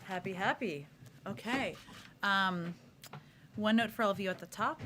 Happy, happy. Okay. Um, One note for all of you at the top.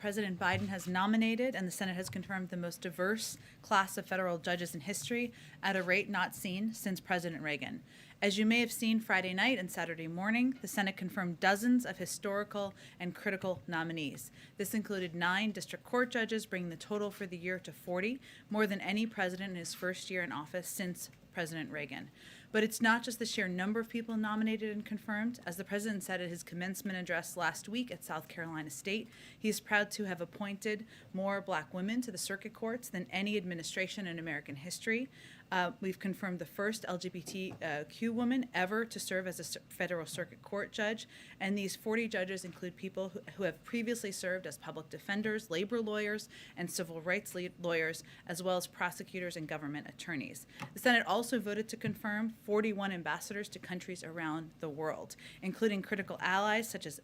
President Biden has nominated and the Senate has confirmed the most diverse class of federal judges in history at a rate not seen since President Reagan. As you may have seen Friday night and Saturday morning, the Senate confirmed dozens of historical and critical nominees. This included 9 district court judges, bringing the total for the year to 40, more than any president in his first year in office since President Reagan. But it's not just the sheer number of people nominated and confirmed. As the president said at his commencement address last week at South Carolina State, he is proud to have appointed more black women to the circuit courts than any administration in American history. We've confirmed the first LGBTQ woman ever to serve as a federal circuit court judge, and these 40 judges include people who have previously served as public defenders, labor lawyers, and civil rights lawyers, as well as prosecutors and government attorneys. The Senate also voted to confirm 41 ambassadors to countries around the world, including critical allies such as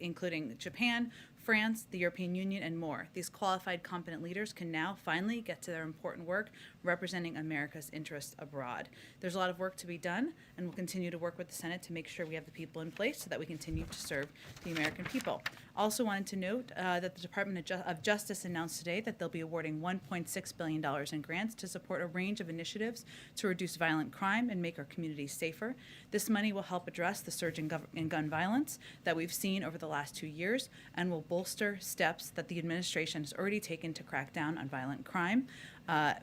including Japan, France, the European Union, and more. These qualified, competent leaders can now finally get to their important work representing America's interests abroad. There's a lot of work to be done, and we'll continue to work with the Senate to make sure we have the people in place so that we continue to serve the American people. Also wanted to note that the Department of Justice announced today that they'll be awarding $1.6 billion in grants to support a range of initiatives to reduce violent crime and make our communities safer. This money will help address the surge in gun violence that we've seen over the last 2 years and will bolster steps that the administration has already taken to crack down on violent crime,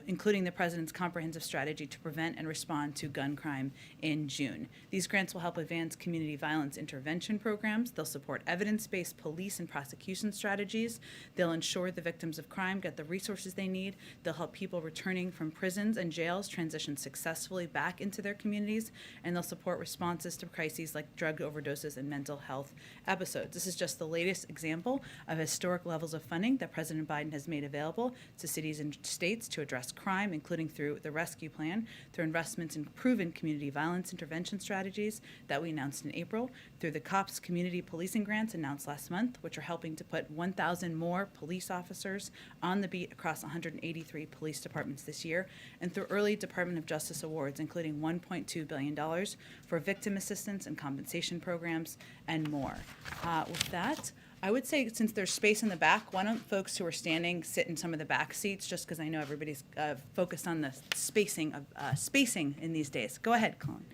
including the president's comprehensive strategy to prevent and respond to gun crime in June. These grants will help advance community violence intervention programs. They'll support evidence-based police and prosecution strategies. They'll ensure the victims of crime get the resources they need. They'll help people returning from prisons and jails transition successfully back into their communities, and they'll support responses to crises like drug overdoses and mental health episodes. This is just the latest example of historic levels of funding that President Biden has made available to cities and states to address crime, including through the rescue plan, through investments in proven community violence intervention strategies that we announced in April, through the COPS community policing grants announced last month, which are helping to put 1,000 more police officers on the beat across 183 police departments this year, and through early Department of Justice awards, including $1.2 billion for victim assistance and compensation programs and more. With that, I would say, since there's space in the back, why don't folks who are standing sit in some of the back seats, just because I know everybody's focused on the spacing in these days. Go ahead, Colin.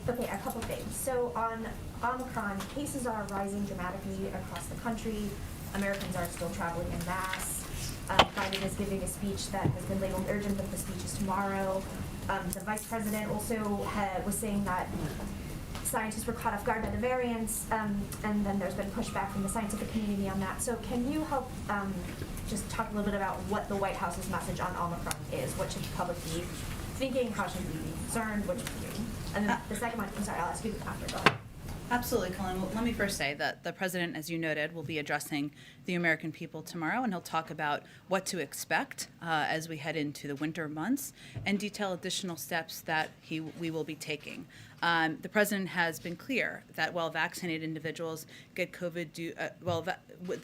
Okay, a couple things. So on Omicron, cases are rising dramatically across the country. Americans are still traveling en masse. Biden is giving a speech that has been labeled urgent, but the speech is tomorrow. The vice president also was saying that scientists were caught off guard by the variants, and then there's been pushback from the scientific community on that. So can you help just talk a little bit about what the White House's message on Omicron is? What should the public be thinking? How should we be concerned? What should we do? And then the second one, I'm sorry, I'll ask you after. Go ahead. Absolutely, Colin. Well, let me first say that the president, as you noted, will be addressing the American people tomorrow, and he'll talk about what to expect as we head into the winter months and detail additional steps that we will be taking. The president has been clear that while vaccinated individuals get COVID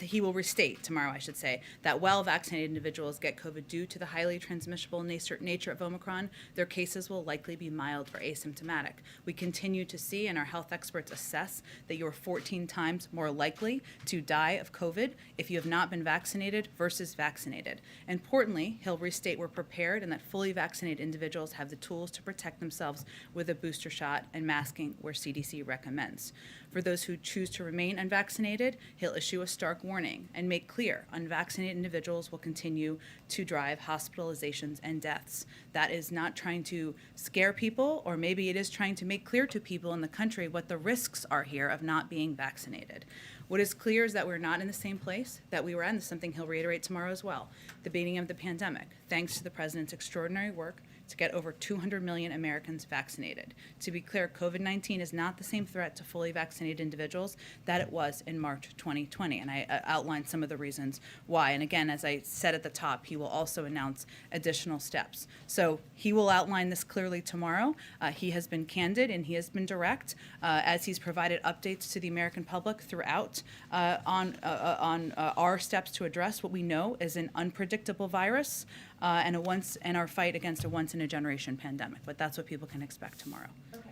he will restate tomorrow, I should say, that while vaccinated individuals get COVID due to the highly transmissible nature of Omicron, their cases will likely be mild or asymptomatic. We continue to see, and our health experts assess, that you are 14 times more likely to die of COVID if you have not been vaccinated versus vaccinated. Importantly, he'll restate we're prepared and that fully vaccinated individuals have the tools to protect themselves with a booster shot and masking where CDC recommends. For those who choose to remain unvaccinated, he'll issue a stark warning and make clear unvaccinated individuals will continue to drive hospitalizations and deaths. That is not trying to scare people, or maybe it is trying to make clear to people in the country what the risks are here of not being vaccinated. What is clear is that we're not in the same place that we were at, and this is something he'll reiterate tomorrow as well. The beginning of the pandemic, thanks to the president's extraordinary work to get over 200 million Americans vaccinated. To be clear, COVID-19 is not the same threat to fully vaccinated individuals that it was in March 2020, and I outlined some of the reasons why. And again, as I said at the top, he will also announce additional steps. So he will outline this clearly tomorrow. He has been candid and he has been direct as he's provided updates to the American public throughout on our steps to address what we know is an unpredictable virus and our fight against a once-in-a-generation pandemic. But that's what people can expect tomorrow. Okay.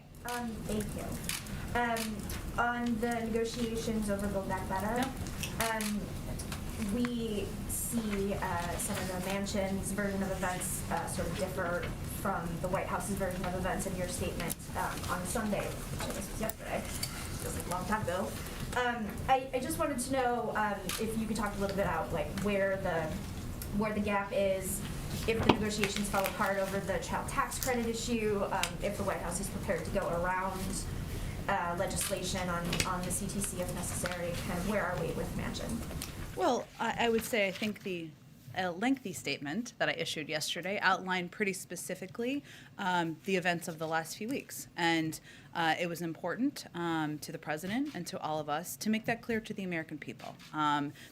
Thank you. On the negotiations over Build Back Better, we see Senator Manchin's version of events sort of differ from the White House's version of events in your statement on Sunday, which I guess was yesterday. Feels like a long time ago. I just wanted to know if you could talk a little bit about like where the gap is, if the negotiations fell apart over the child tax credit issue, if the White House is prepared to go around legislation on the CTC if necessary, kind of where are we with Manchin? Well, I would say I think the lengthy statement that I issued yesterday outlined pretty specifically the events of the last few weeks. And it was important to the president and to all of us to make that clear to the American people,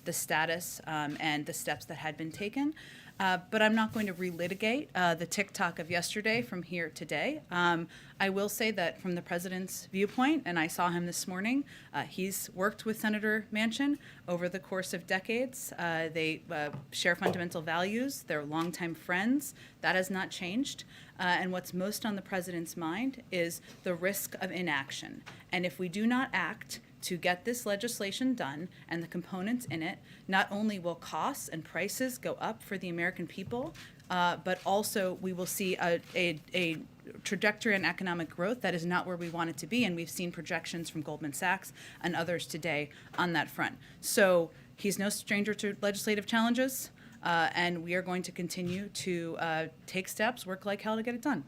the status and the steps that had been taken. But I'm not going to relitigate the TikTok of yesterday from here today. I will say that from the president's viewpoint, and I saw him this morning, he's worked with Senator Manchin over the course of decades. They share fundamental values. They're longtime friends. That has not changed. And what's most on the president's mind is the risk of inaction. And if we do not act to get this legislation done and the components in it, not only will costs and prices go up for the American people, but also we will see a trajectory in economic growth that is not where we want it to be. And we've seen projections from Goldman Sachs and others today on that front. So he's no stranger to legislative challenges, and we are going to continue to take steps, work like hell to get it done.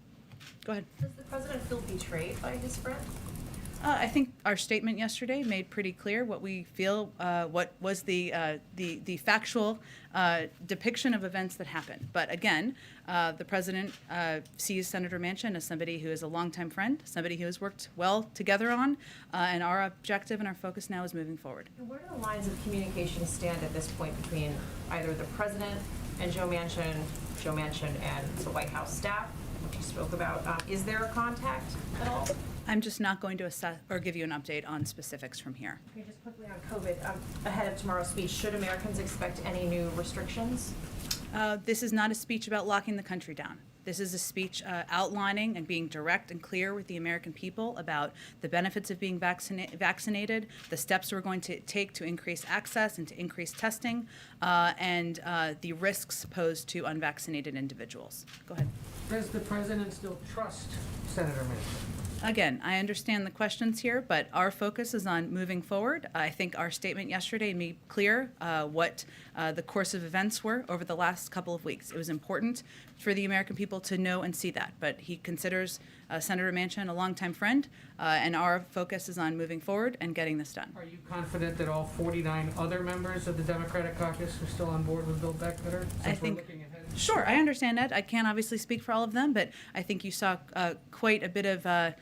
Go ahead. Does the president feel betrayed by his friend? I think our statement yesterday made pretty clear what we feel, what was the factual depiction of events that happened. But again, the president sees Senator Manchin as somebody who is a longtime friend, somebody who has worked well together on, and our objective and our focus now is moving forward. And where do the lines of communication stand at this point between either the president and Joe Manchin and the White House staff, which you spoke about? Is there a contact at all? I'm just not going to assess or give you an update on specifics from here. Okay, just quickly on COVID, ahead of tomorrow's speech, should Americans expect any new restrictions? This is not a speech about locking the country down. This is a speech outlining and being direct and clear with the American people about the benefits of being vaccinated, the steps we're going to take to increase access and to increase testing, and the risks posed to unvaccinated individuals. Go ahead. Does the president still trust Senator Manchin? Again, I understand the questions here, but our focus is on moving forward. I think our statement yesterday made clear what the course of events were over the last couple of weeks. It was important for the American people to know and see that, but he considers Senator Manchin a longtime friend, and our focus is on moving forward and getting this done. Are you confident that all 49 other members of the Democratic caucus are still on board with Build Back Better? I think, we're looking ahead? Sure, I understand that. I can't obviously speak for all of them, but I think you saw quite a bit of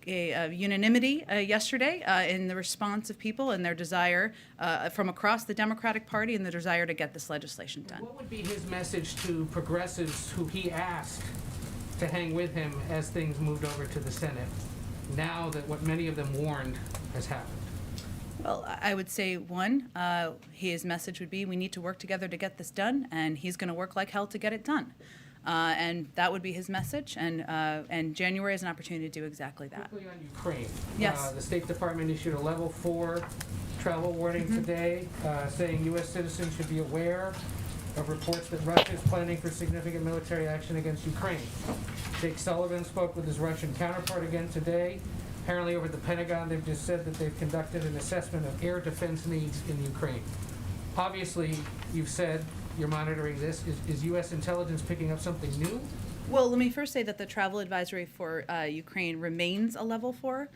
unanimity yesterday in the response of people and their desire from across the Democratic Party and the desire to get this legislation done. What would be his message to progressives who he asked to hang with him as things moved over to the Senate, now that what many of them warned has happened? Well, I would say, one, his message would be we need to work together to get this done, and he's going to work like hell to get it done. And that would be his message, and January is an opportunity to do exactly that. Quickly on Ukraine. Yes. The State Department issued a level 4 travel warning today, saying U.S. citizens should be aware of reports that Russia is planning for significant military action against Ukraine. Jake Sullivan spoke with his Russian counterpart again today. Apparently over the Pentagon, they've just said that they've conducted an assessment of air defense needs in Ukraine. Obviously, you've said you're monitoring this. Is U.S. intelligence picking up something new? Well, let me first say that the travel advisory for Ukraine remains a level 4.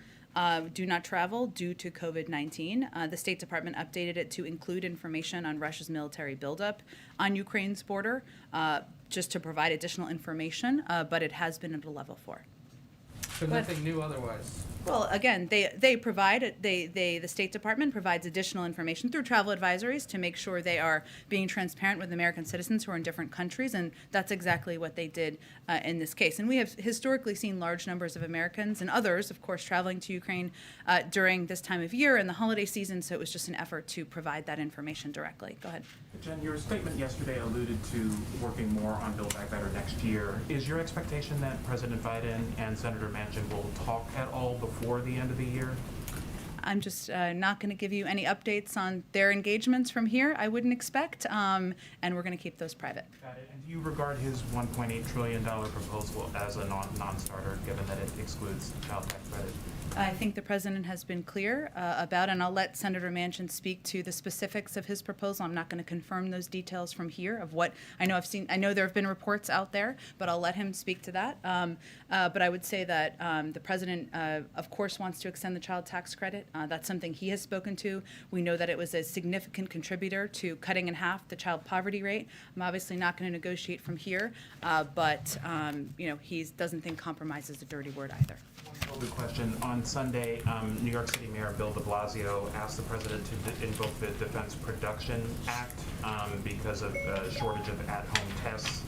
Do not travel due to COVID-19. The State Department updated it to include information on Russia's military buildup on Ukraine's border, just to provide additional information, but it has been at a level 4. So nothing new otherwise? Well, again, they provide, the State Department provides additional information through travel advisories to make sure they are being transparent with American citizens who are in different countries, and that's exactly what they did in this case. And we have historically seen large numbers of Americans and others, of course, traveling to Ukraine during this time of year and the holiday season, so it was just an effort to provide that information directly. Go ahead. Jen, your statement yesterday alluded to working more on Build Back Better next year. Is your expectation that President Biden and Senator Manchin will talk at all before the end of the year? I'm just not going to give you any updates on their engagements from here. I wouldn't expect, and we're going to keep those private. Got it. And do you regard his $1.8 trillion proposal as a non-starter, given that it excludes child tax credit? I think the president has been clear about, and I'll let Senator Manchin speak to the specifics of his proposal. I'm not going to confirm those details from here of what I know. I know there have been reports out there, but I'll let him speak to that. But I would say that the president, of course, wants to extend the child tax credit. That's something he has spoken to. We know that it was a significant contributor to cutting in half the child poverty rate. I'm obviously not going to negotiate from here, but he doesn't think compromise is a dirty word either. Good question. On Sunday, New York City Mayor Bill de Blasio asked the president to invoke the Defense Production Act because of a shortage of at-home tests,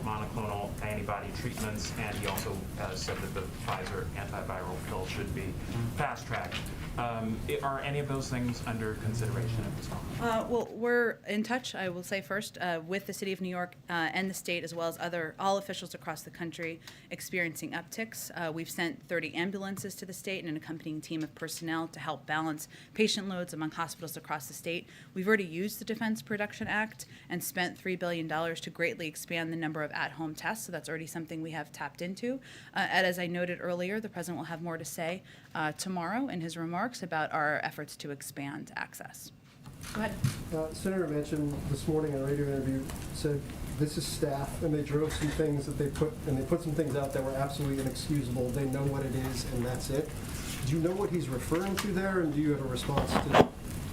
monoclonal antibody treatments, and he also said that the Pfizer antiviral pill should be fast-tracked. Are any of those things under consideration at this moment? Well, we're in touch, I will say first, with the City of New York and the state, as well as all officials across the country experiencing upticks. We've sent 30 ambulances to the state and an accompanying team of personnel to help balance patient loads among hospitals across the state. We've already used the Defense Production Act and spent $3 billion to greatly expand the number of at-home tests, so that's already something we have tapped into. And as I noted earlier, the president will have more to say tomorrow in his remarks about our efforts to expand access. Go ahead. Senator Manchin this morning in a radio interview said this is staff, and they drove some things that they put some things out that were absolutely inexcusable. They know what it is, and that's it. Do you know what he's referring to there, and do you have a response to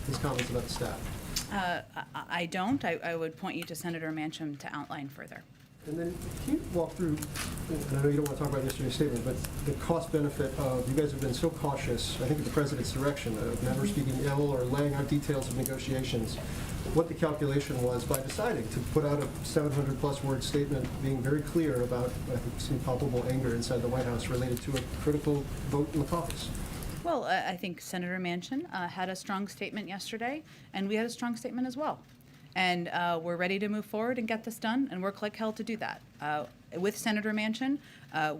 his comments about the staff? I don't. I would point you to Senator Manchin to outline further. And then can you walk through, and I know you don't want to talk about yesterday's statement, but the cost benefit of, you guys have been so cautious, I think at the president's direction, of never speaking ill or laying out details of negotiations, what the calculation was by deciding to put out a 700-plus word statement being very clear about, I think, some palpable anger inside the White House related to a critical vote in the caucus. Well, I think Senator Manchin had a strong statement yesterday, and we had a strong statement as well. And we're ready to move forward and get this done and work like hell to do that. With Senator Manchin,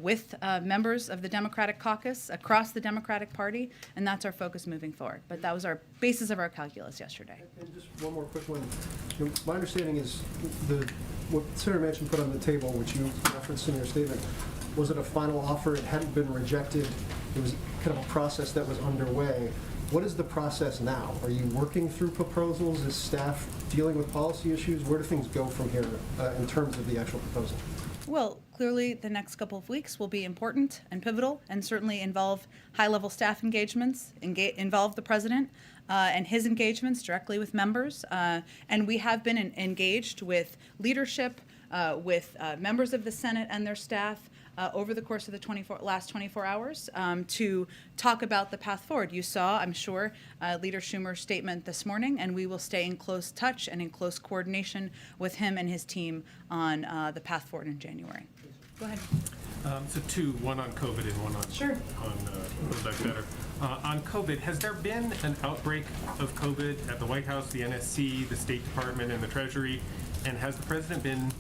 with members of the Democratic caucus across the Democratic Party, and that's our focus moving forward. But that was our basis of our calculus yesterday. And just one more quick one. My understanding is what Senator Manchin put on the table, which you referenced in your statement, was it a final offer? It hadn't been rejected. It was kind of a process that was underway. What is the process now? Are you working through proposals? Is staff dealing with policy issues? Where do things go from here in terms of the actual proposal? Well, clearly the next couple of weeks will be important and pivotal and certainly involve high-level staff engagements, involve the president and his engagements directly with members. And we have been engaged with leadership, with members of the Senate and their staff over the course of the last 24 hours to talk about the path forward. You saw, I'm sure, Leader Schumer's statement this morning, and we will stay in close touch and in close coordination with him and his team on the path forward in January. Go ahead. So two, one on COVID and one on Build Back Better. On COVID, has there been an outbreak of COVID at the White House, the NSC, the State Department, and the Treasury? And has the president been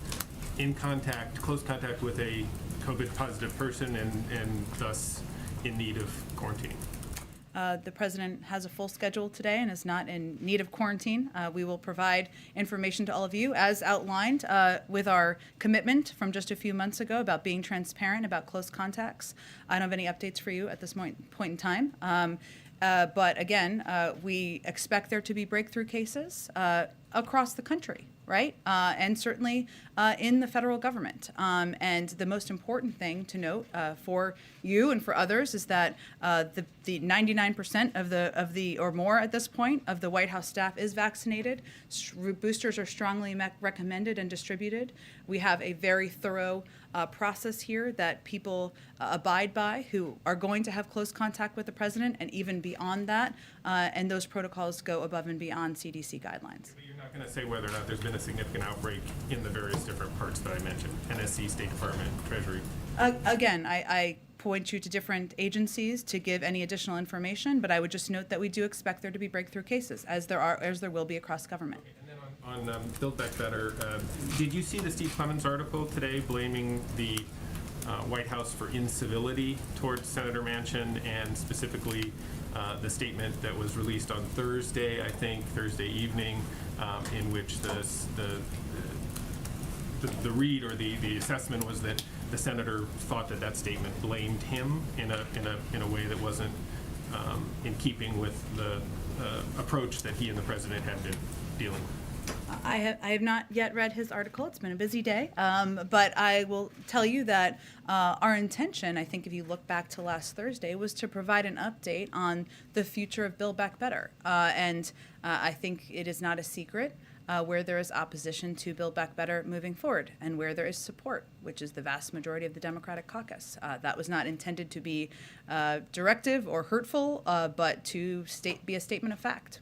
in close contact with a COVID positive person and thus in need of quarantine? The president has a full schedule today and is not in need of quarantine. We will provide information to all of you as outlined with our commitment from just a few months ago about being transparent about close contacts. I don't have any updates for you at this point in time. But again, we expect there to be breakthrough cases across the country, right? And certainly in the federal government. And the most important thing to note for you and for others is that the 99% of the or more at this point of the White House staff is vaccinated. Boosters are strongly recommended and distributed. We have a very thorough process here that people abide by who are going to have close contact with the president, and even beyond that, and those protocols go above and beyond CDC guidelines. But you're not going to say whether or not there's been a significant outbreak in the various different parts that I mentioned, NSC, State Department, Treasury. Again, I point you to different agencies to give any additional information, but I would just note that we do expect there to be breakthrough cases, as there will be across government. And then on Build Back Better, did you see the Steve Clemons article today blaming the White House for incivility towards Senator Manchin, and specifically the statement that was released on Thursday, I think, Thursday evening, in which the read or the assessment was that the senator thought that statement blamed him in a way that wasn't in keeping with the approach that he and the president had been dealing with. I have not yet read his article. It's been a busy day. But I will tell you that our intention, I think if you look back to last Thursday, was to provide an update on the future of Build Back Better. And I think it is not a secret where there is opposition to Build Back Better moving forward, and where there is support, which is the vast majority of the Democratic caucus. That was not intended to be directive or hurtful, but to be a statement of fact.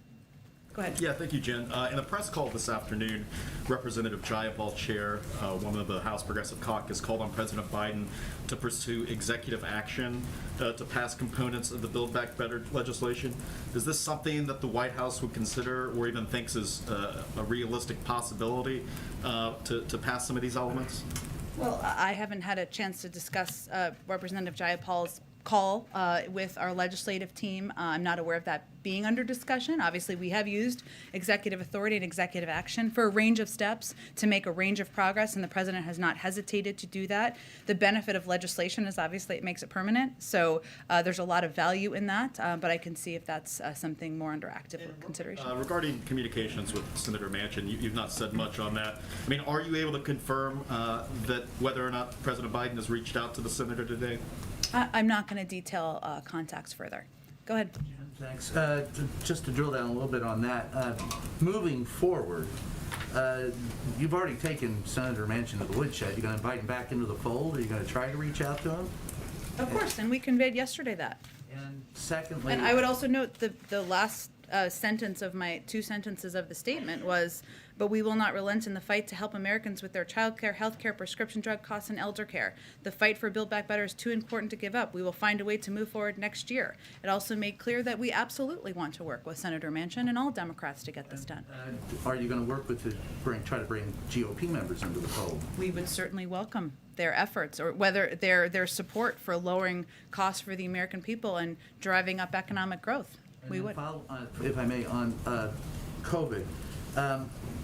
Go ahead. Yeah, thank you, Jen. In a press call this afternoon, Representative Jayapal, chair, one of the House Progressive Caucus, called on President Biden to pursue executive action to pass components of the Build Back Better legislation. Is this something that the White House would consider or even thinks is a realistic possibility to pass some of these elements? Well, I haven't had a chance to discuss Representative Jayapal's call with our legislative team. I'm not aware of that being under discussion. Obviously, we have used executive authority and executive action for a range of steps to make a range of progress, and the president has not hesitated to do that. The benefit of legislation is obviously it makes it permanent, so there's a lot of value in that, but I can see if that's something more under active consideration. Regarding communications with Senator Manchin, you've not said much on that. I mean, are you able to confirm that whether or not President Biden has reached out to the senator today? I'm not going to detail contacts further. Go ahead. Thanks. Just to drill down a little bit on that, moving forward, you've already taken Senator Manchin to the woodshed. You're going to invite him back into the fold? Are you going to try to reach out to him? Of course, and we conveyed yesterday that. And secondly... And I would also note the last sentence of my 2 sentences of the statement was, but we will not relent in the fight to help Americans with their child care, health care, prescription drug costs, and elder care. The fight for Build Back Better is too important to give up. We will find a way to move forward next year. It also made clear that we absolutely want to work with Senator Manchin and all Democrats to get this done. Are you going to work with try to bring GOP members into the fold? We would certainly welcome their efforts, or whether their support for lowering costs for the American people and driving up economic growth. We would. If I may, on COVID,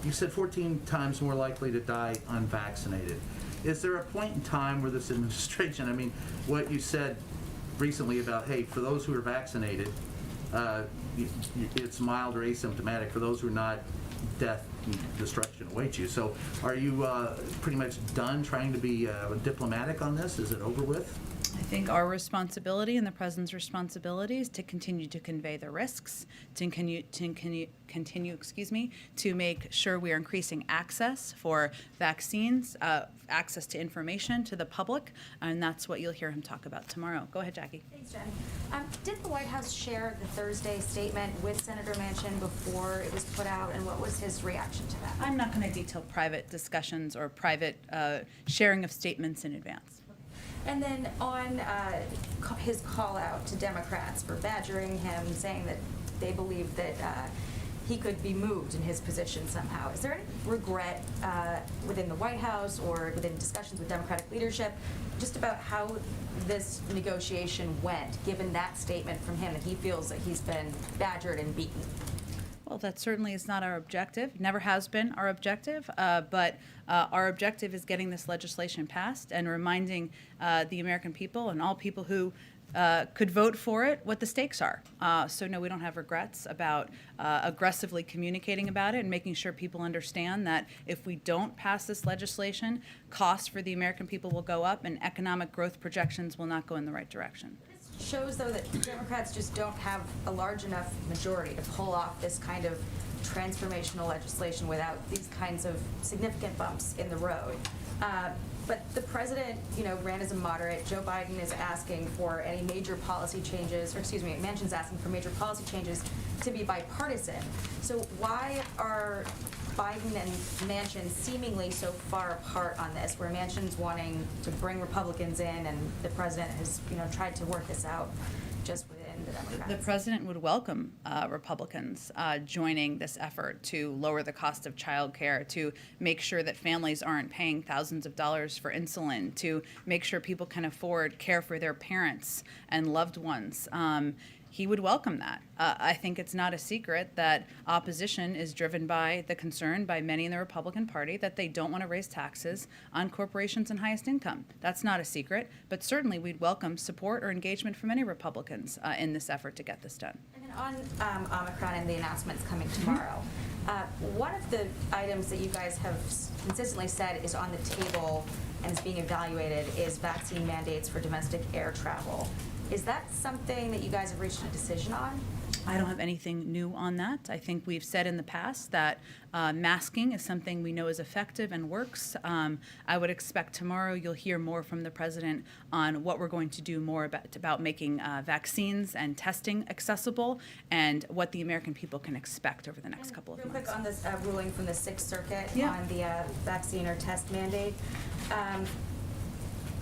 you said 14 times more likely to die unvaccinated. Is there a point in time where this administration, I mean, what you said recently about, hey, for those who are vaccinated, it's mild or asymptomatic. For those who are not, death and destruction awaits you. So are you pretty much done trying to be diplomatic on this? Is it over with? I think our responsibility and the president's responsibility is to continue to convey the risks, to continue, to make sure we are increasing access for vaccines, access to information to the public, and that's what you'll hear him talk about tomorrow. Go ahead, Jackie. Thanks, Jen. Did the White House share the Thursday statement with Senator Manchin before it was put out, and what was his reaction to that? I'm not going to detail private discussions or private sharing of statements in advance. And then on his call out to Democrats for badgering him, saying that they believe that he could be moved in his position somehow. Is there any regret within the White House or within discussions with Democratic leadership just about how this negotiation went, given that statement from him that he feels that he's been badgered and beaten? Well, that certainly is not our objective. Never has been our objective, but our objective is getting this legislation passed and reminding the American people and all people who could vote for it, what the stakes are. So no, we don't have regrets about aggressively communicating about it and making sure people understand that if we don't pass this legislation, costs for the American people will go up and economic growth projections will not go in the right direction. This shows, though, that Democrats just don't have a large enough majority to pull off this kind of transformational legislation without these kinds of significant bumps in the road. But the president, ran as a moderate. Joe Biden is asking for any major policy changes, or excuse me, Manchin's asking for major policy changes to be bipartisan. So why are Biden and Manchin seemingly so far apart on this, where Manchin's wanting to bring Republicans in and the president has, tried to work this out just within the Democrats? The president would welcome Republicans joining this effort to lower the cost of childcare, to make sure that families aren't paying thousands of dollars for insulin, to make sure people can afford care for their parents and loved ones. He would welcome that. I think it's not a secret that opposition is driven by the concern by many in the Republican Party that they don't want to raise taxes on corporations and highest income. That's not a secret, but certainly we'd welcome support or engagement from any Republicans in this effort to get this done. And then on Omicron and the announcements coming tomorrow, one of the items that you guys have consistently said is on the table and is being evaluated is vaccine mandates for domestic air travel. Is that something that you guys have reached a decision on? I don't have anything new on that. I think we've said in the past that masking is something we know is effective and works. I would expect tomorrow you'll hear more from the president on what we're going to do more about making vaccines and testing accessible and what the American people can expect over the next couple of Real months. quick on this ruling from the Sixth Circuit Yeah. on the vaccine or test mandate.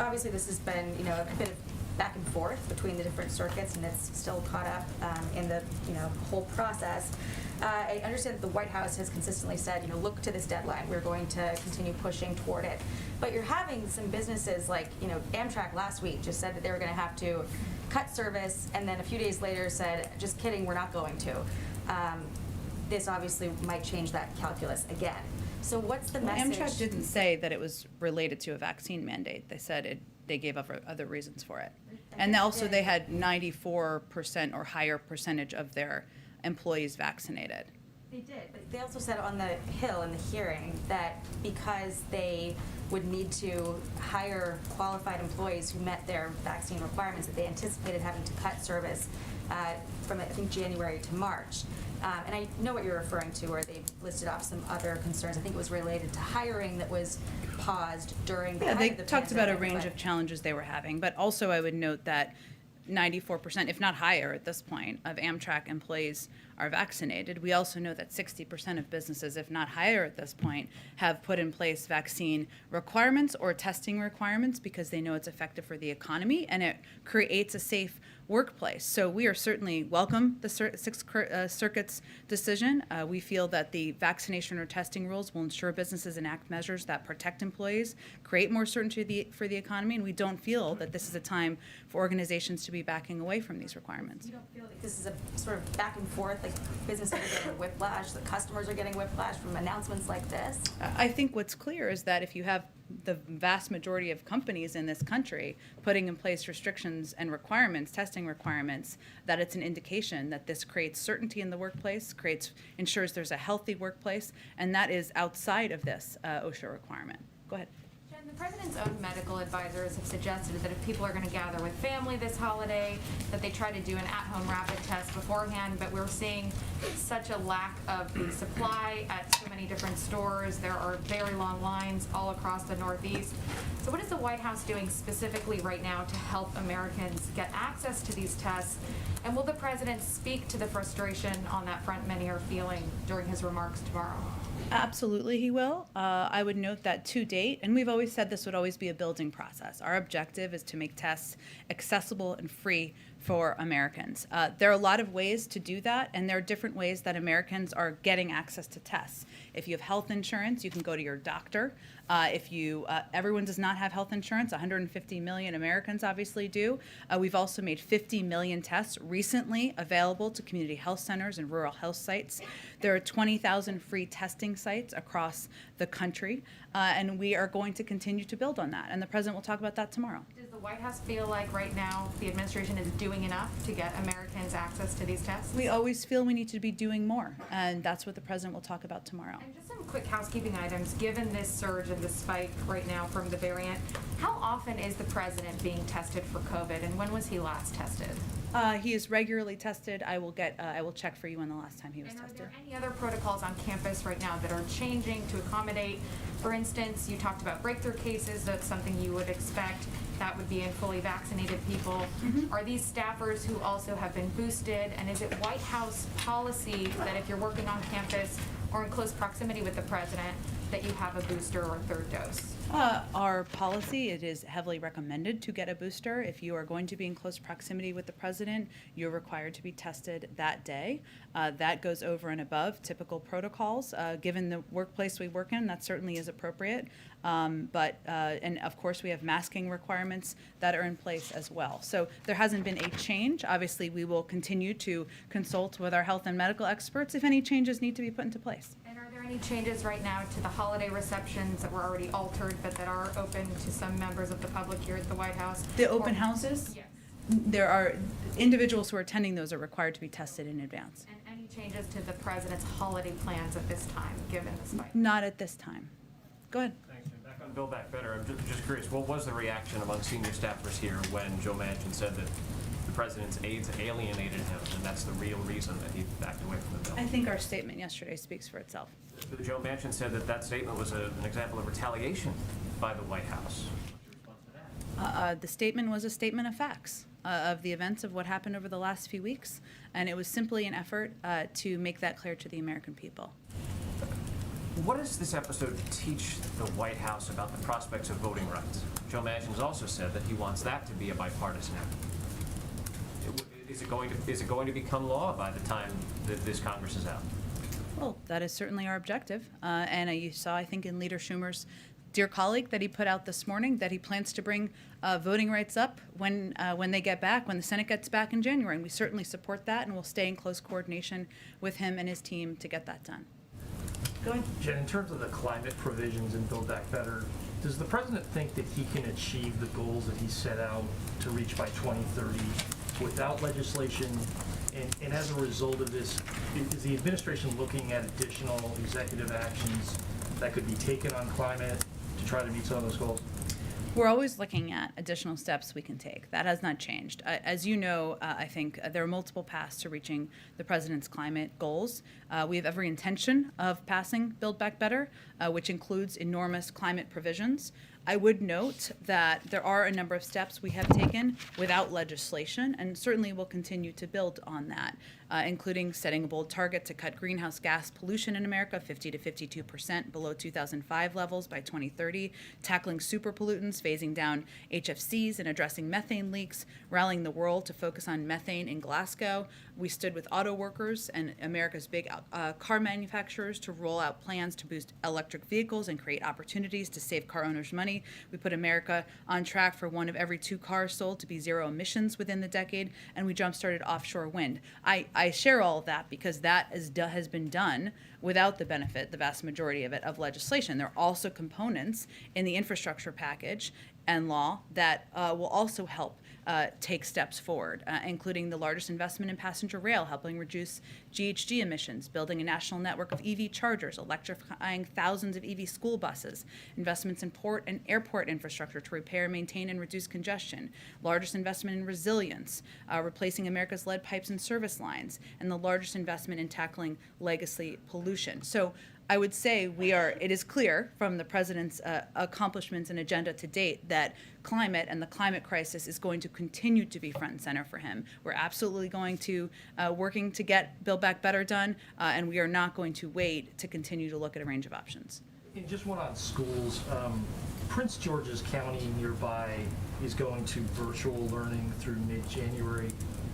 Obviously, this has been, a bit of back and forth between the different circuits, and it's still caught up in the whole process. I understand that the White House has consistently said, look to this deadline. We're going to continue pushing toward it. But you're having some businesses like, Amtrak last week just said that they were going to have to cut service, and then a few days later said, just kidding, we're not going to. This obviously might change that calculus again. So what's the message? Amtrak didn't say that it was related to a vaccine mandate. They said they gave other reasons for it. And also they had 94% or higher percentage of their employees vaccinated. They did, but they also said on the Hill in the hearing that because they would need to hire qualified employees who met their vaccine requirements, that they anticipated having to cut service from, I think, January to March. And I know what you're referring to, where they listed off some other concerns. I think it was related to hiring that was paused during the Yeah, they height of the talked about a pandemic, range but- of challenges they were having, but also I would note that 94%, if not higher at this point, of Amtrak employees are vaccinated. We also know that 60% of businesses, if not higher at this point, have put in place vaccine requirements or testing requirements because they know it's effective for the economy and it creates a safe workplace. So we are certainly welcome the Sixth Circuit's decision. We feel that the vaccination or testing rules will ensure businesses enact measures that protect employees, create more certainty for the economy, and we don't feel that this is a time for organizations to be backing away from these requirements. You don't feel like this is a sort of back and forth, like businesses are getting whiplash, the customers are getting whiplash from announcements like this? I think what's clear is that if you have the vast majority of companies in this country putting in place restrictions and requirements, testing requirements, that it's an indication that this creates certainty in the workplace, ensures there's a healthy workplace, and that is outside of this OSHA requirement. Go ahead. Jen, the president's own medical advisors have suggested that if people are going to gather with family this holiday, that they try to do an at-home rapid test beforehand, but we're seeing such a lack of the supply at so many different stores. There are very long lines all across the Northeast. So what is the White House doing specifically right now to help Americans get access to these tests? And will the president speak to the frustration on that front many are feeling during his remarks tomorrow? Absolutely, he will. I would note that to date, and we've always said this would always be a building process, our objective is to make tests accessible and free for Americans. There are a lot of ways to do that, and there are different ways that Americans are getting access to tests. If you have health insurance, you can go to your doctor. Everyone does not have health insurance. 150 million Americans obviously do. We've also made 50 million tests recently available to community health centers and rural health sites. There are 20,000 free testing sites across the country. and we are going to continue to build on that. And the president will talk about that tomorrow. Does the White House feel like right now the administration is doing enough to get Americans access to these tests? We always feel we need to be doing more, and that's what the president will talk about tomorrow. And just some quick housekeeping items. Given this surge and this spike right now from the variant, how often is the president being tested for COVID, and when was he last tested? He is regularly tested. I will check for you on the last time he was And are tested. there any other protocols on campus right now that are changing to accommodate? For instance, you talked about breakthrough cases. That's something you would expect. That would be in fully vaccinated people. Are these staffers who also have been boosted? And is it White House policy that if you're working on campus or in close proximity with the president, that you have a booster or a third dose? Our policy, it is heavily recommended to get a booster. If you are going to be in close proximity with the president, you're required to be tested that day. That goes over and above typical protocols. Given the workplace we work in, that certainly is appropriate. And of course, we have masking requirements that are in place as well. So there hasn't been a change. Obviously, we will continue to consult with our health and medical experts if any changes need to be put into place. And are there any changes right now to the holiday receptions that were already altered but that are open to some members of the public here at the White House? The open houses? Yes. There are individuals who are attending those are required to be tested in advance. And any changes to the president's holiday plans at this time, given the spike? Not at this time. Go ahead. Thanks. And back on Build Back Better, I'm just curious, what was the reaction among senior staffers here when Joe Manchin said that the president's aides alienated him, and that's the real reason that he backed away from the bill? I think our statement yesterday speaks for itself. Joe Manchin said that statement was an example of retaliation by the White House. What's your response to that? The statement was a statement of facts of the events of what happened over the last few weeks, and it was simply an effort to make that clear to the American people. What does this episode teach the White House about the prospects of voting rights? Joe Manchin's also said that he wants that to be a bipartisan effort. Is it going to become law by the time that this Congress is out? Well, that is certainly our objective, and you saw, I think, in Leader Schumer's dear colleague that he put out this morning that he plans to bring voting rights up when they get back, when the Senate gets back in January, and we certainly support that, and we'll stay in close coordination with him and his team to get that done. Go ahead. Jen, in terms of the climate provisions in Build Back Better, does the president think that he can achieve the goals that he set out to reach by 2030 without legislation? And as a result of this, is the administration looking at additional executive actions that could be taken on climate to try to meet some of those goals? We're always looking at additional steps we can take. That has not changed. As you know, I think there are multiple paths to reaching the president's climate goals. We have every intention of passing Build Back Better, which includes enormous climate provisions. I would note that there are a number of steps we have taken without legislation, and certainly will continue to build on that, including setting a bold target to cut greenhouse gas pollution in America 50 to 52% below 2005 levels by 2030, tackling super pollutants, phasing down HFCs, and addressing methane leaks, rallying the world to focus on methane in Glasgow. We stood with auto workers and America's big car manufacturers to roll out plans to boost electric vehicles and create opportunities to save car owners money. We put America on track for 1 of every 2 cars sold to be zero emissions within the decade, and we jump-started offshore wind. I share all of that because that has been done without the benefit, the vast majority of it, of legislation. There are also components in the infrastructure package and law that will also help take steps forward, including the largest investment in passenger rail, helping reduce GHG emissions, building a national network of EV chargers, electrifying thousands of EV school buses, investments in port and airport infrastructure to repair, maintain, and reduce congestion, largest investment in resilience, replacing America's lead pipes and service lines, and the largest investment in tackling legacy pollution. So I would say it is clear from the president's accomplishments and agenda to date that climate and the climate crisis is going to continue to be front and center for him. We're absolutely going to working to get Build Back Better done, and we are not going to wait to continue to look at a range of options. And just one on schools. Prince George's County nearby is going to virtual learning through mid-January.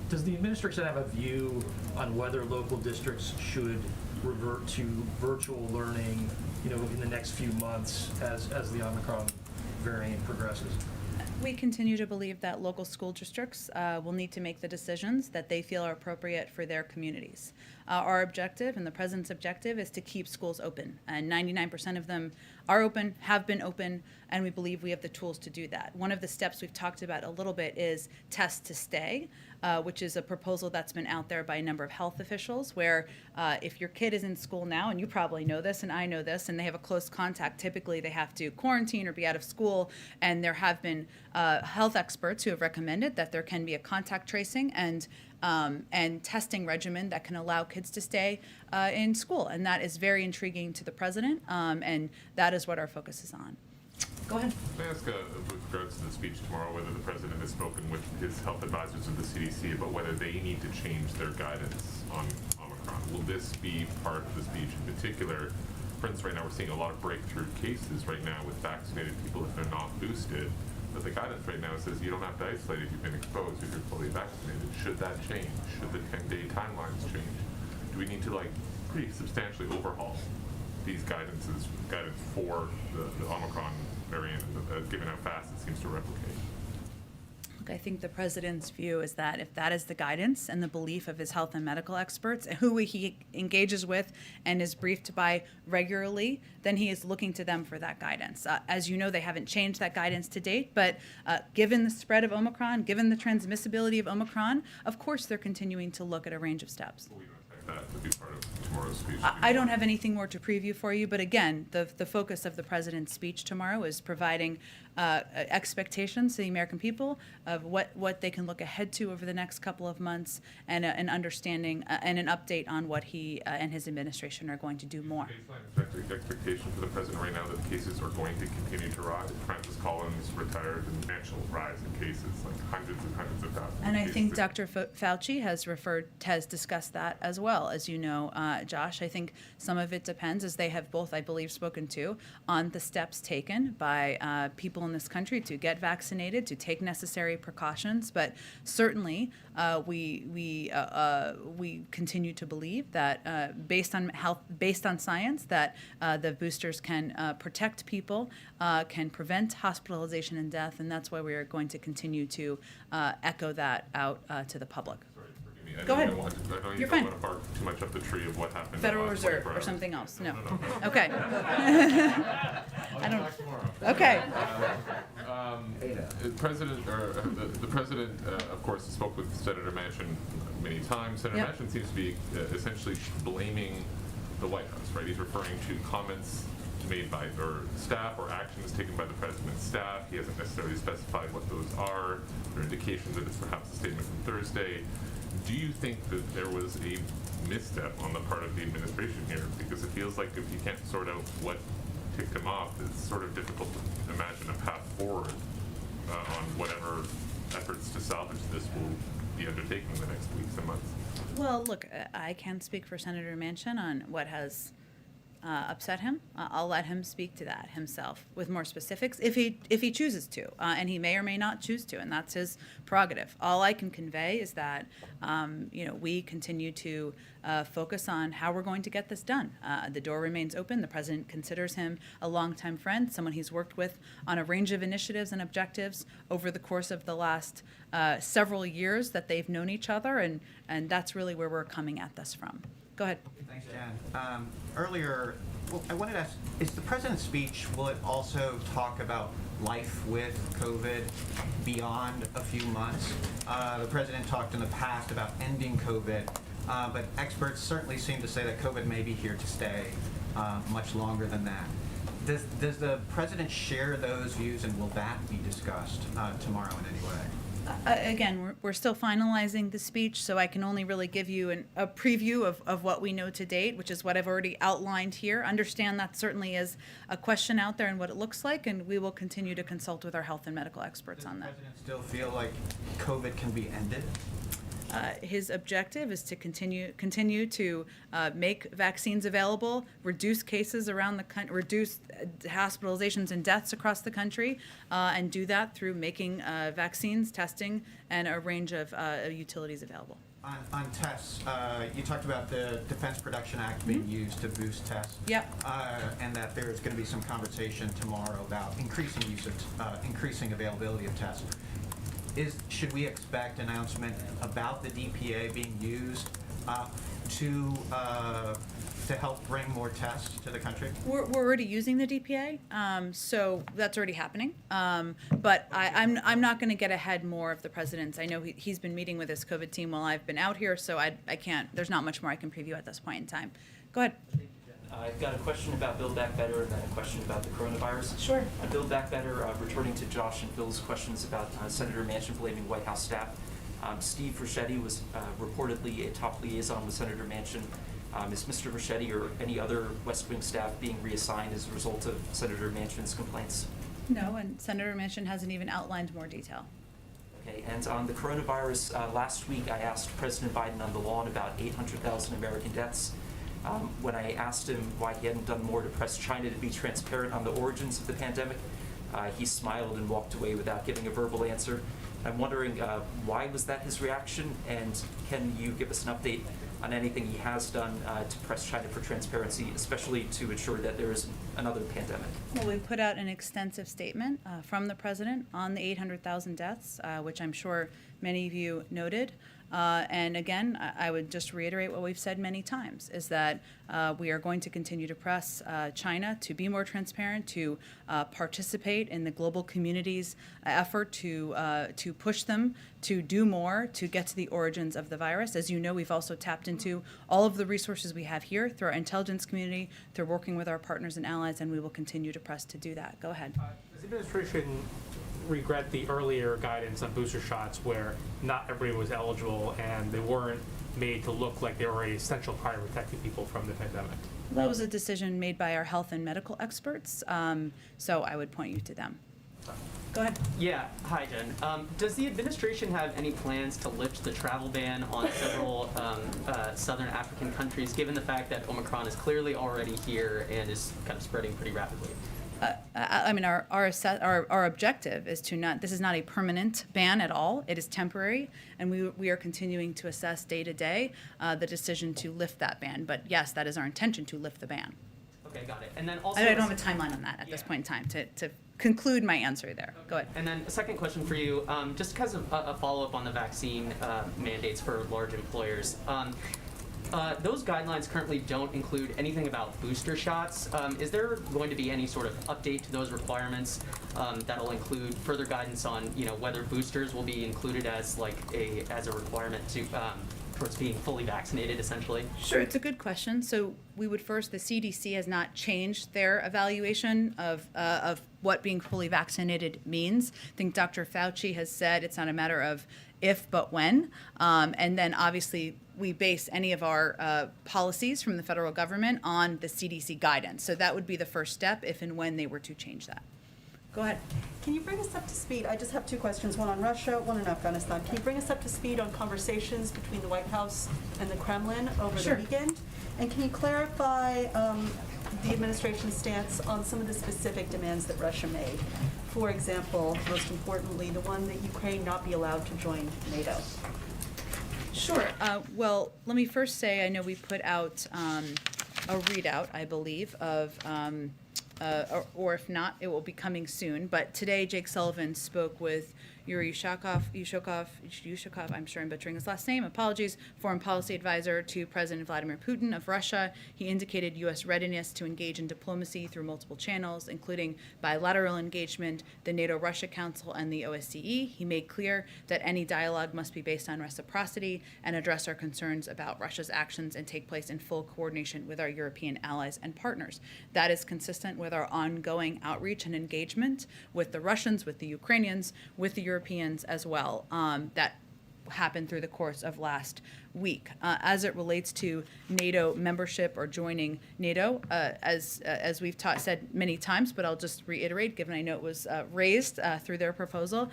Does the administration have a view on whether local districts should revert to virtual learning, in the next few months as the Omicron variant progresses? We continue to believe that local school districts will need to make the decisions that they feel are appropriate for their communities. Our objective and the president's objective is to keep schools open, and 99% of them are open, have been open, and we believe we have the tools to do that. One of the steps we've talked about a little bit is test to stay, which is a proposal that's been out there by a number of health officials, where if your kid is in school now, and you probably know this and I know this, and they have a close contact, typically they have to quarantine or be out of school, and there have been health experts who have recommended that there can be a contact tracing and testing regimen that can allow kids to stay in school. And that is very intriguing to the president, and that is what our focus is on. Go ahead. Can I ask, with regards to the speech tomorrow, whether the president has spoken with his health advisors of the CDC about whether they need to change their guidance on Omicron? Will this be part of the speech in particular? For instance, right now we're seeing a lot of breakthrough cases right now with vaccinated people if they're not boosted. But the guidance right now says you don't have to isolate if you've been exposed if you're fully vaccinated. Should that change? Should the 10-day timelines change? Do we need to pretty substantially overhaul these guidance for the Omicron variant, given how fast it seems to replicate? Look, I think the president's view is that if that is the guidance and the belief of his health and medical experts, who he engages with and is briefed by regularly, then he is looking to them for that guidance. As you know, they haven't changed that guidance to date, but given the spread of Omicron, given the transmissibility of Omicron, of course they're continuing to look at a range of steps. We don't expect that to be part of tomorrow's speech. I don't have anything more to preview for you, but again, the focus of the president's speech tomorrow is providing expectations to the American people of what they can look ahead to over the next couple of months, and an understanding and an update on what he and his administration are going to do more. Baseline expectation for the president right now that cases are going to continue to rise. Francis Collins retired, and national rise in cases, hundreds and hundreds of thousands. And of I cases. think Dr. Fauci has discussed that as well, as you know, Josh. I think some of it depends, as they have both, I believe, spoken to, on the steps taken by people in this country to get vaccinated, to take necessary precautions. But certainly, we continue to believe that, based on science, that the boosters can protect people, can prevent hospitalization and death, and that's why we are going to continue to echo that out to the public. Go ahead. You're fine. I don't want to bark too much up the tree of what happened. Federal in the last Reserve 24 or hours. something else. No. No. Okay. I'll be back tomorrow. Okay. The president, of course, spoke with Senator Manchin many times. Senator Yep. Manchin seems to be essentially blaming the White House, right? He's referring to comments made by or staff or actions taken by the president's staff. He hasn't necessarily specified what those are. There are indications that it's perhaps a statement from Thursday. Do you think that there was a misstep on the part of the administration here? Because it feels like if you can't sort out what ticked him off, it's sort of difficult to imagine a path forward on whatever efforts to salvage this will be undertaken in the next weeks and months. Well, look, I can't speak for Senator Manchin on what has upset him. I'll let him speak to that himself with more specifics if he chooses to, and he may or may not choose to, and that's his prerogative. All I can convey is that we continue to focus on how we're going to get this done. The door remains open. The president considers him a longtime friend, someone he's worked with on a range of initiatives and objectives over the course of the last several years that they've known each other, and that's really where we're coming at this from. Go ahead. Thanks, Jan. Earlier, I wanted to ask, is the president's speech, will it also talk about life with COVID beyond a few months? The president talked in the past about ending COVID, but experts certainly seem to say that COVID may be here to stay much longer than that. Does the president share those views, and will that be discussed tomorrow in any way? Again, we're still finalizing the speech, so I can only really give you a preview of what we know to date, which is what I've already outlined here. Understand that certainly is a question out there and what it looks like, and we will continue to consult with our health and medical experts on that. Does the president still feel like COVID can be ended? His objective is to continue to make vaccines available, reduce cases around the country, reduce hospitalizations and deaths across the country, and do that through making vaccines, testing, and a range of utilities available. On tests, you talked about the Defense Production Act being used to boost tests. Yep. And that there's going to be some conversation tomorrow about increasing increasing availability of tests. Should we expect announcement about the DPA being used to help bring more tests to the country? We're already using the DPA, so that's already happening. But I'm not going to get ahead more of the president's. I know he's been meeting with his COVID team while I've been out here, so I can't. There's not much more I can preview at this point in time. Go ahead. I've got a question about Build Back Better and then a question about the coronavirus. Sure. On Build Back Better, returning to Josh and Bill's questions about Senator Manchin blaming White House staff. Steve Ricchetti was reportedly a top liaison with Senator Manchin. Is Mr. Ricchetti or any other West Wing staff being reassigned as a result of Senator Manchin's complaints? No, and Senator Manchin hasn't even outlined more detail. Okay, and on the coronavirus, last week I asked President Biden on the lawn about 800,000 American deaths. When I asked him why he hadn't done more to press China to be transparent on the origins of the pandemic, he smiled and walked away without giving a verbal answer. I'm wondering why was that his reaction, and can you give us an update on anything he has done to press China for transparency, especially to ensure that there isn't another pandemic? Well, we put out an extensive statement from the president on the 800,000 deaths, which I'm sure many of you noted. And again, I would just reiterate what we've said many times, is that we are going to continue to press China to be more transparent, to participate in the global community's effort to push them to do more to get to the origins of the virus. As you know, we've also tapped into all of the resources we have here through our intelligence community, through working with our partners and allies, and we will continue to press to do that. Go ahead. Does the administration regret the earlier guidance on booster shots where not everybody was eligible and they weren't made to look like they were essential prior to protecting people from the pandemic? That was a decision made by our health and medical experts, so I would point you to them. Go ahead. Yeah, hi Jen. Does the administration have any plans to lift the travel ban on several southern African countries, given the fact that Omicron is clearly already here and is kind of spreading pretty rapidly? I mean, our objective is to not, this is not a permanent ban at all. It is temporary, and we are continuing to assess day to day the decision to lift that ban. But yes, that is our intention, to lift the ban. Okay, got it. And then also, I don't have a timeline on that at this point in time to conclude my answer there. Okay. Go ahead. And then a second question for you, just because of a follow-up on the vaccine mandates for large employers. Those guidelines currently don't include anything about booster shots. Is there going to be any sort of update to those requirements that'll include further guidance on, whether boosters will be included as as a requirement to towards being fully vaccinated, essentially? Sure, it's a good question. So we would first, the CDC has not changed their evaluation of what being fully vaccinated means. I think Dr. Fauci has said it's not a matter of if, but when. And then obviously we base any of our policies from the federal government on the CDC guidance. So that would be the first step if and when they were to change that. Go ahead. Can you bring us up to speed? I just have two questions, one on Russia, one on Afghanistan. Can you bring us up to speed on conversations between the White House and the Kremlin over Sure. the weekend? And can you clarify the administration's stance on some of the specific demands that Russia made? For example, most importantly, the one that Ukraine not be allowed to join NATO. Sure. Well, let me first say I know we put out a readout, I believe, of or if not, it will be coming soon. But today, Jake Sullivan spoke with Yuri Yushakov, I'm sure I'm butchering his last name, apologies, foreign policy advisor to President Vladimir Putin of Russia. He indicated U.S. readiness to engage in diplomacy through multiple channels, including bilateral engagement, the NATO-Russia Council, and the OSCE. He made clear that any dialogue must be based on reciprocity and address our concerns about Russia's actions and take place in full coordination with our European allies and partners. That is consistent with our ongoing outreach and engagement with the Russians, with the Ukrainians, with the Europeans as well, that happened through the course of last week. As it relates to NATO membership or joining NATO, as we've said many times, but I'll just reiterate, given I know it was raised through their proposal,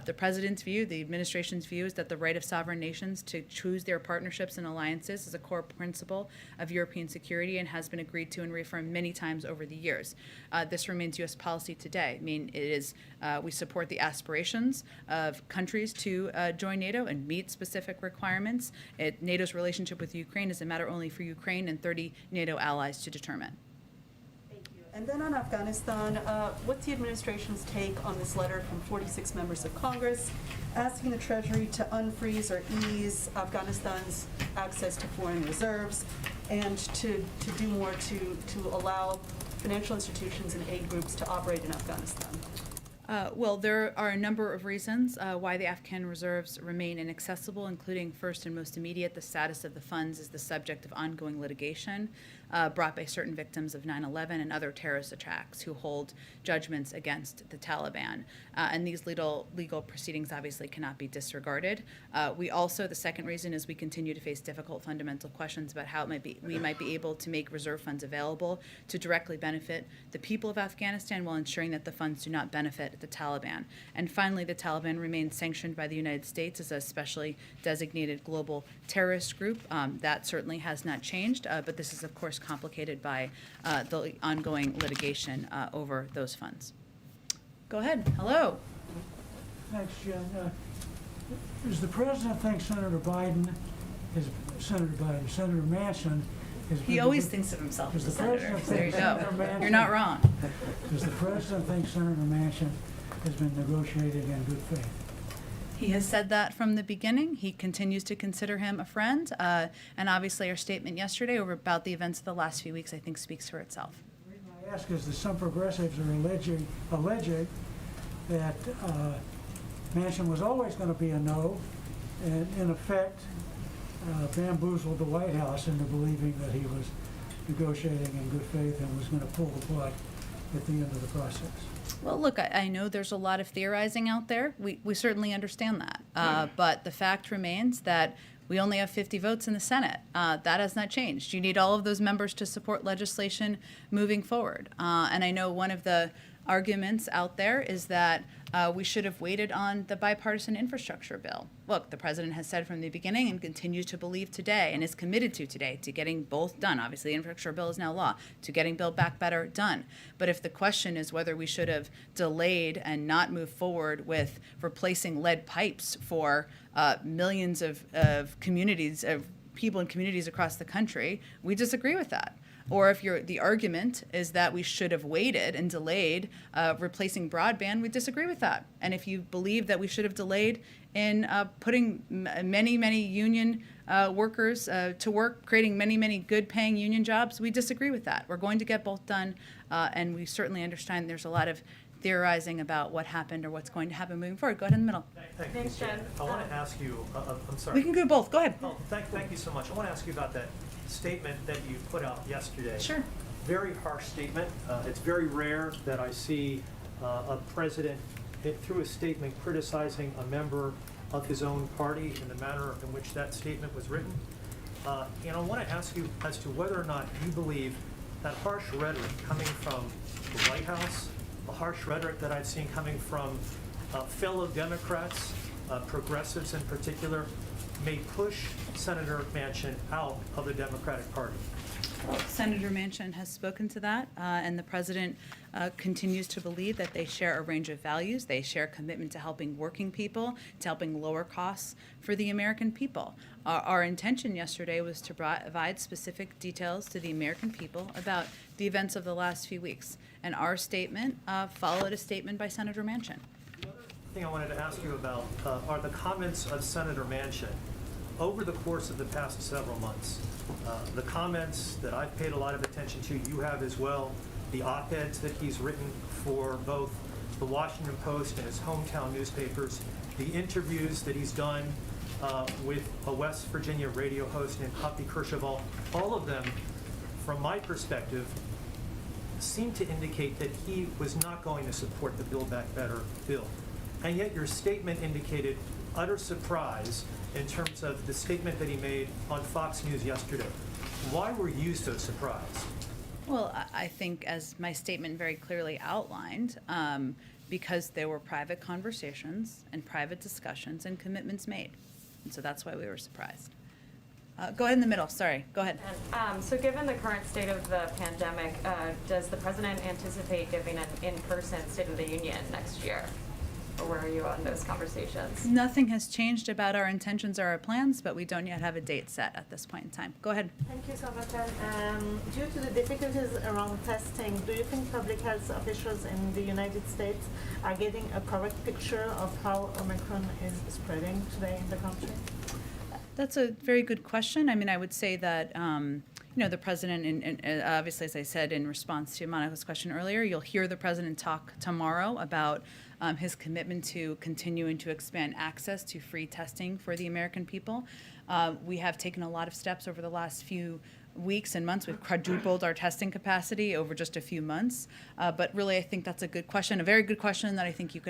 the President's view, the administration's view is that the right of sovereign nations to choose their partnerships and alliances is a core principle of European security and has been agreed to and reaffirmed many times over the years. This remains U.S. policy today. I mean, it is we support the aspirations of countries to join NATO and meet specific requirements. NATO's relationship with Ukraine is a matter only for Ukraine and 30 NATO allies to determine. Thank you. And then on Afghanistan, what's the administration's take on this letter from 46 members of Congress asking the Treasury to unfreeze or ease Afghanistan's access to foreign reserves and to do more to allow financial institutions and aid groups to operate in Afghanistan? Well, there are a number of reasons why the Afghan reserves remain inaccessible, including first and most immediate, the status of the funds is the subject of ongoing litigation brought by certain victims of 9/11 and other terrorist attacks who hold judgments against the Taliban. And these legal proceedings obviously cannot be disregarded. We also, the second reason is we continue to face difficult fundamental questions about how we might be able to make reserve funds available to directly benefit the people of Afghanistan while ensuring that the funds do not benefit the Taliban. And finally, the Taliban remains sanctioned by the United States as a specially designated global terrorist group. That certainly has not changed, but this is, of course, complicated by the ongoing litigation over those funds. Go ahead. Hello. Thanks, Jen. Does the president think Senator Manchin has He always thinks of himself as a senator. So there you go. You're not wrong. Does the president think Senator Manchin has been negotiating in good faith? He has said that from the beginning. He continues to consider him a friend. And obviously our statement yesterday about the events of the last few weeks, I think, speaks for itself. The reason I ask is that some progressives are alleging that Manchin was always going to be a no, and in effect bamboozled the White House into believing that he was negotiating in good faith and was going to pull the plug at the end of the process. Well, look, I know there's a lot of theorizing out there. We certainly understand that. But the fact remains that we only have 50 votes in the Senate. That has not changed. You need all of those members to support legislation moving forward. And I know one of the arguments out there is that we should have waited on the bipartisan infrastructure bill. Look, the president has said from the beginning and continues to believe today and is committed to today to getting both done. Obviously, the infrastructure bill is now law, to getting Build Back Better done. But if the question is whether we should have delayed and not moved forward with replacing lead pipes for millions of communities, of people in communities across the country, we disagree with that. Or if the argument is that we should have waited and delayed replacing broadband, we disagree with that. And if you believe that we should have delayed in putting many union workers to work, creating many good paying union jobs, we disagree with that. We're going to get both done, and we certainly understand there's a lot of theorizing about what happened or what's going to happen moving forward. Go ahead in the middle. Thanks, Jen. I want to ask you, I'm sorry. We can do both. Go ahead. Oh, thank you so much. I want to ask you about that statement that you put out yesterday. Sure. Very harsh statement. It's very rare that I see a president, through a statement, criticizing a member of his own party in the manner in which that statement was written. And I want to ask you as to whether or not you believe that harsh rhetoric coming from the White House, the harsh rhetoric that I've seen coming from fellow Democrats, progressives in particular, may push Senator Manchin out of the Democratic Party. Senator Manchin has spoken to that, and the president continues to believe that they share a range of values. They share a commitment to helping working people, to helping lower costs for the American people. Our intention yesterday was to provide specific details to the American people about the events of the last few weeks, and our statement followed a statement by Senator Manchin. The thing I wanted to ask you about are the comments of Senator Manchin over the course of the past several months. The comments that I've paid a lot of attention to, you have as well, the op-eds that he's written for both the Washington Post and his hometown newspapers, the interviews that he's done with a West Virginia radio host named Hoppy Kercheval, all of them, from my perspective, seem to indicate that he was not going to support the Build Back Better bill. And yet your statement indicated utter surprise in terms of the statement that he made on Fox News yesterday. Why were you so surprised? Well, I think as my statement very clearly outlined, because there were private conversations and private discussions and commitments made. And so that's why we were surprised. Go ahead in the middle, sorry, go ahead. So given the current state of the pandemic, does the president anticipate giving an in-person State of the Union next year? Or where are you on those conversations? Nothing has changed about our intentions or our plans, but we don't yet have a date set at this point in time. Go ahead. Thank you so much. Due to the difficulties around testing, do you think public health officials in the United States are getting a correct picture of how Omicron is spreading today in the country? That's a very good question. I mean, I would say that, the president, and obviously, as I said in response to Monica's question earlier, you'll hear the president talk tomorrow about his commitment to continuing to expand access to free testing for the American people. We have taken a lot of steps over the last few weeks and months. We've quadrupled our testing capacity over just a few months. But really, I think that's a good question, a very good question that I think you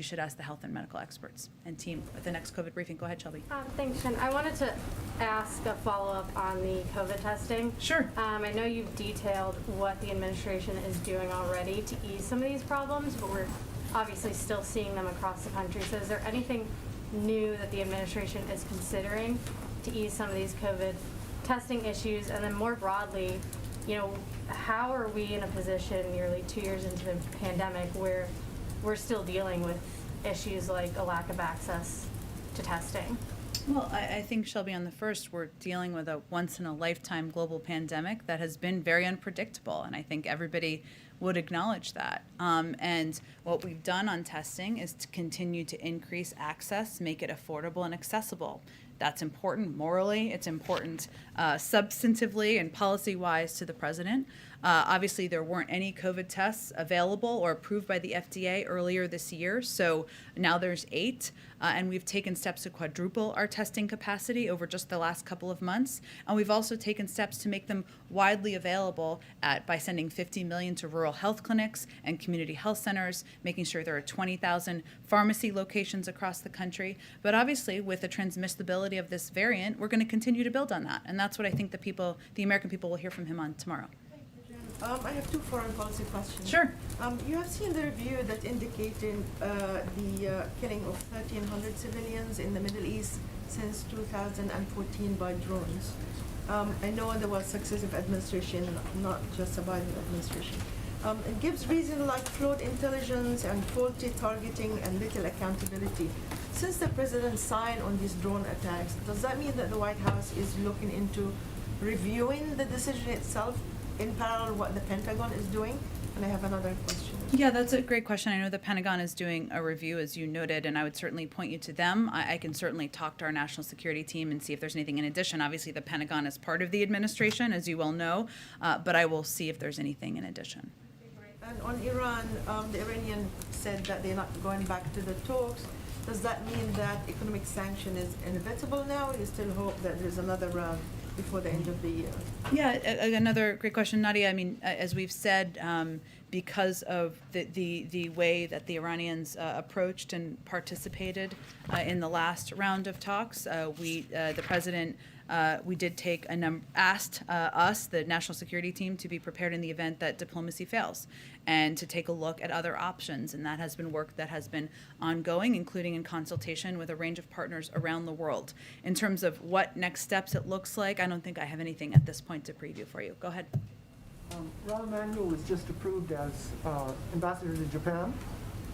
should ask the health and medical experts and team at the next COVID briefing. Go ahead, Shelby. Thanks, Jen. I wanted to ask a follow-up on the COVID testing. Sure. I know you've detailed what the administration is doing already to ease some of these problems, but we're obviously still seeing them across the country. So is there anything new that the administration is considering to ease some of these COVID testing issues? And then more broadly, how are we in a position nearly 2 years into the pandemic where we're still dealing with issues like a lack of access to testing? Well, I think, Shelby, on the first, we're dealing with a once-in-a-lifetime global pandemic that has been very unpredictable, and I think everybody would acknowledge that. And what we've done on testing is to continue to increase access, make it affordable and accessible. That's important morally, it's important substantively and policy-wise to the president. Obviously, there weren't any COVID tests available or approved by the FDA earlier this year, so now there's 8, and we've taken steps to quadruple our testing capacity over just the last couple of months. And we've also taken steps to make them widely available by sending $50 million to rural health clinics and community health centers, making sure there are 20,000 pharmacy locations across the country. But obviously, with the transmissibility of this variant, we're going to continue to build on that, and that's what I think the American people will hear from him on tomorrow. I have 2 foreign policy questions. Sure. You have seen the review that indicated the killing of 1,300 civilians in the Middle East since 2014 by drones. I know there was successive administration, not just a Biden administration. It gives reasons like flawed intelligence and faulty targeting and little accountability. Since the president signed on these drone attacks, does that mean that the White House is looking into reviewing the decision itself in parallel what the Pentagon is doing? And I have another question. Yeah, that's a great question. I know the Pentagon is doing a review, as you noted, and I would certainly point you to them. I can certainly talk to our national security team and see if there's anything in addition. Obviously, the Pentagon is part of the administration, as you well know, but I will see if there's anything in addition. And on Iran, the Iranian said that they're not going back to the talks. Does that mean that economic sanction is inevitable now? You still hope that there's another round before the end of the year? Yeah, another great question, Nadia. I mean, as we've said, because of the way that the Iranians approached and participated in the last round of talks, the president, we did take asked us, the national security team, to be prepared in the event that diplomacy fails, and to take a look at other options. And that has been work that has been ongoing, including in consultation with a range of partners around the world. In terms of what next steps it looks like, I don't think I have anything at this point to preview for you. Go ahead. Rahm Emanuel was just approved as ambassador to Japan,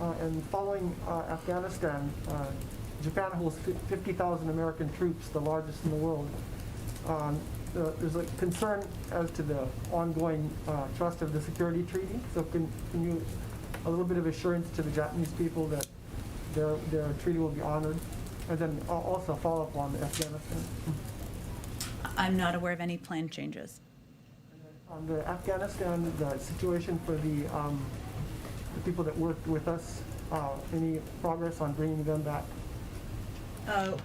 and following Afghanistan, Japan holds 50,000 American troops, the largest in the world. There's a concern as to the ongoing trust of the security treaty. So can you, a little bit of assurance to the Japanese people that their treaty will be honored? And then also follow up on Afghanistan. I'm not aware of any planned changes. On the Afghanistan, the situation for the people that worked with us, any progress on bringing them back?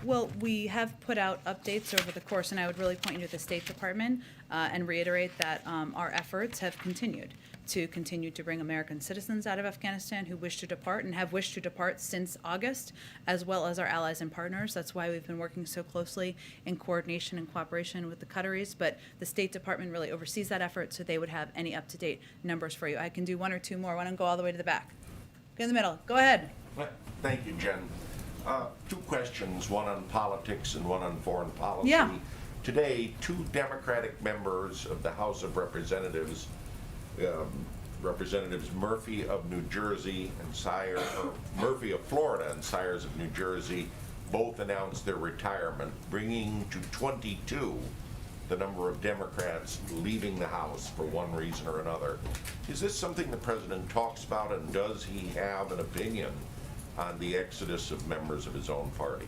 Well, we have put out updates over the course, and I would really point you to the State Department and reiterate that our efforts have continued. to continue to bring American citizens out of Afghanistan who wish to depart and have wished to depart since August, as well as our allies and partners. That's why we've been working so closely in coordination and cooperation with the Qataris, but the State Department really oversees that effort, so they would have any up-to-date numbers for you. I can do one or two more. Why don't go all the way to the back? Go in the middle. Go ahead. Thank you, Jen. Two questions, one on politics and one on foreign policy. Yeah. Today, two Democratic members of the House of Representatives, Representatives Murphy of New Jersey and Murphy of Florida and Sires of New Jersey, both announced their retirement, bringing to 22 the number of Democrats leaving the House for one reason or another. Is this something the President talks about, and does he have an opinion on the exodus of members of his own party?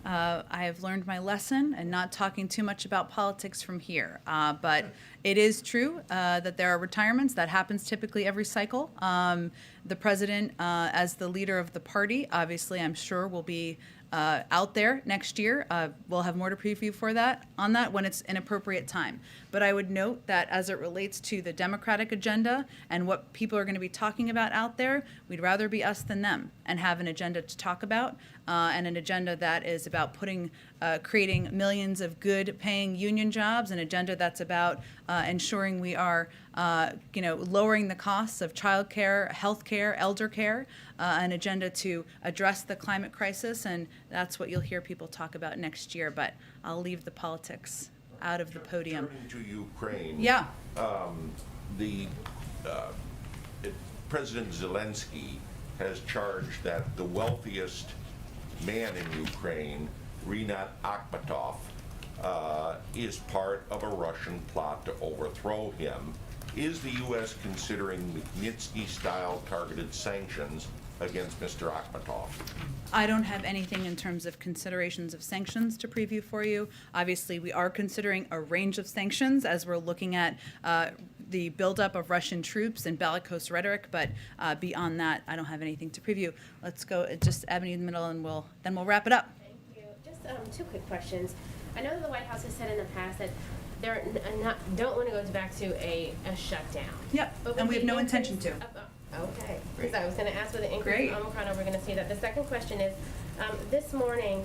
I have learned my lesson and not talking too much about politics from here. But it is true that there are retirements. That happens typically every cycle. The president, as the leader of the party, obviously, I'm sure will be out there next year. We'll have more to preview for that on that when it's an appropriate time. But I would note that as it relates to the Democratic agenda and what people are going to be talking about out there, we'd rather be us than them and have an agenda to talk about, and an agenda that is about creating millions of good-paying union jobs, an agenda that's about ensuring we are lowering the costs of child care, health care, elder care, an agenda to address the climate crisis, and that's what you'll hear people talk about next year. But I'll leave the politics out of the podium. Turning to Ukraine. Yeah. President Zelensky has charged that the wealthiest man in Ukraine, Rinat Akhmatov, is part of a Russian plot to overthrow him. Is the U.S. considering Magnitsky-style targeted sanctions against Mr. Akhmatov? I don't have anything in terms of considerations of sanctions to preview for you. Obviously, we are considering a range of sanctions as we're looking at the buildup of Russian troops and bellicose rhetoric, but beyond that, I don't have anything to preview. Let's go just Ebony in the middle, and then we'll wrap it up. Thank you. Just two quick questions. I know that the White House has said in the past that they're don't want to go back to a shutdown. Yep, and we have no intention to. Okay, because I was going to ask with the increase in Omicron, are we going to see that? The second question is, this morning,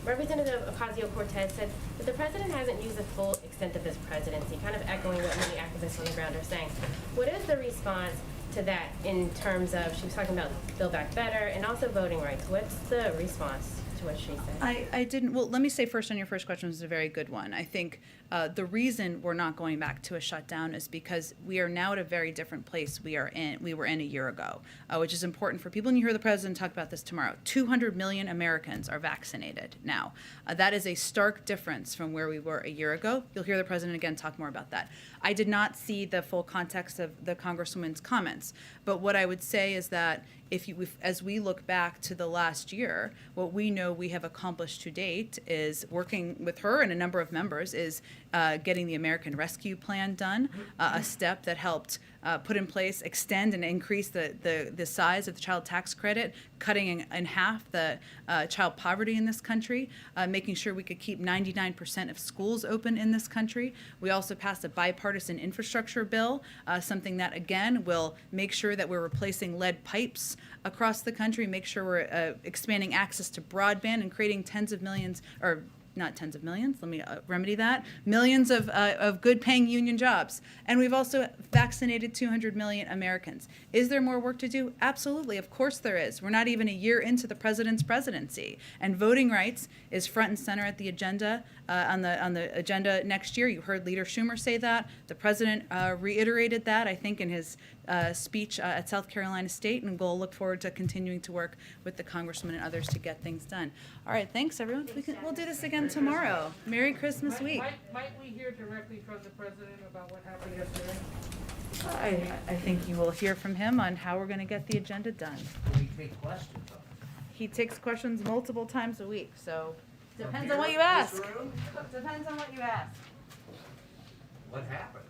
Representative Ocasio-Cortez said that the president hasn't used the full extent of his presidency, kind of echoing what many activists on the ground are saying. What is the response to that in terms of, she was talking about Build Back Better and also voting rights. What's the response to what she said? I didn't, well, let me say first on your first question, is a very good one. I think the reason we're not going back to a shutdown is because we are now at a very different place we were in a year ago, which is important for people. And you hear the president talk about this tomorrow. 200 million Americans are vaccinated now. That is a stark difference from where we were a year ago. You'll hear the president again talk more about that. I did not see the full context of the Congresswoman's comments, but what I would say is that as we look back to the last year, what we know we have accomplished to date is working with her and a number of members is getting the American Rescue Plan done, a step that helped put in place, extend and increase the size of the child tax credit, cutting in half the child poverty in this country, making sure we could keep 99% of schools open in this country. We also passed a bipartisan infrastructure bill, something that, again, will make sure that we're replacing lead pipes across the country, make sure we're expanding access to broadband and creating tens of millions, or not tens of millions, let me remedy that, millions of good-paying union jobs. And we've also vaccinated 200 million Americans. Is there more work to do? Absolutely, of course there is. We're not even a year into the president's presidency. And voting rights is front and center at the agenda, on the agenda next year. You heard Leader Schumer say that. The president reiterated that, I think, in his speech at South Carolina State, and we'll look forward to continuing to work with the congressman and others to get things done. All right, thanks everyone. We'll do this again tomorrow. Merry Christmas week. Might we hear directly from the president about what happened yesterday? I think you will hear from him on how we're going to get the agenda done. We take questions. He takes questions multiple times a week, so depends on what you ask. Depends on what you ask. What happened?